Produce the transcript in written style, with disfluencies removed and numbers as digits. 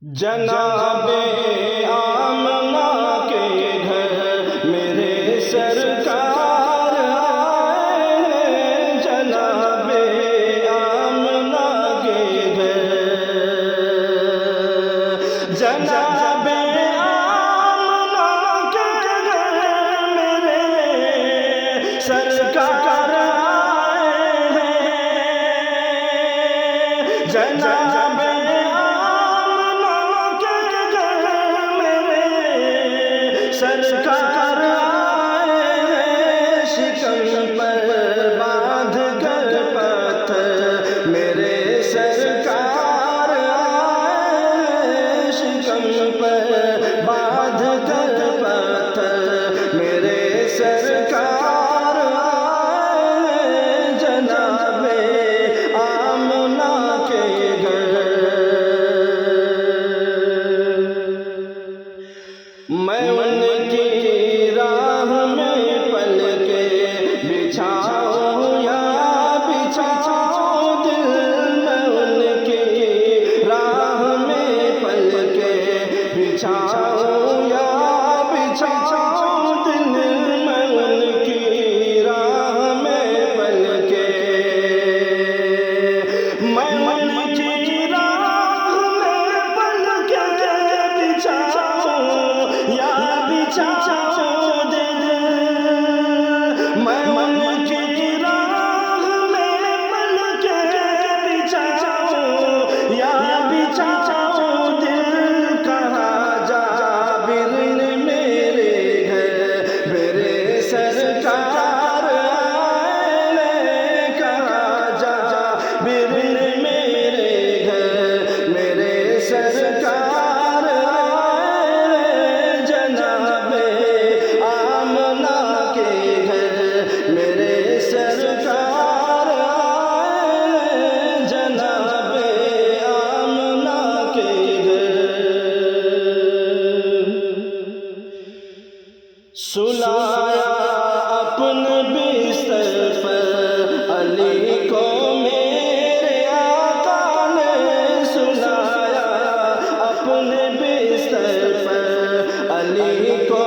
جناب آمنہ کے گھر میرے سرکار آئے ہیں، جناب آمنہ کے گھر، جناب آمنہ کے گھر میرے سرکار آئے ہیں، جناب سرکار آئے ہیں، شکم پر باندھ کر پتھر میرے سرکار آئے ہیں، شکم پر باندھ کر پتھر میرے سرکار آئے ہیں، جناب آمنہ کے گھر۔ میں ان کی راہ میں پل کے بچھاؤں یا بچھاؤں دل، میں ان کی راہ میں پل کے بچھاؤں یا بچھاؤں دل، میں ان کی راہ میں پل کے، میں ان کی راہ میں پل کے بچھاؤں یا بچھاؤں دل، میں ان کی راہ میں پل کے بچھاؤں یا بچھاؤں دل، کہاں جابر نے میرے گھر میرے سرکار آئے، کہاں جابر نے میرے گھر میرے سرکار آئے، جناب آمنہ کے گھر میرے سرکار آئے، جناب آمنہ کے گھر۔ سلایا اپنے بستر پر علی کو میرے آقا نے، سلایا اپنے بستر پر علی کو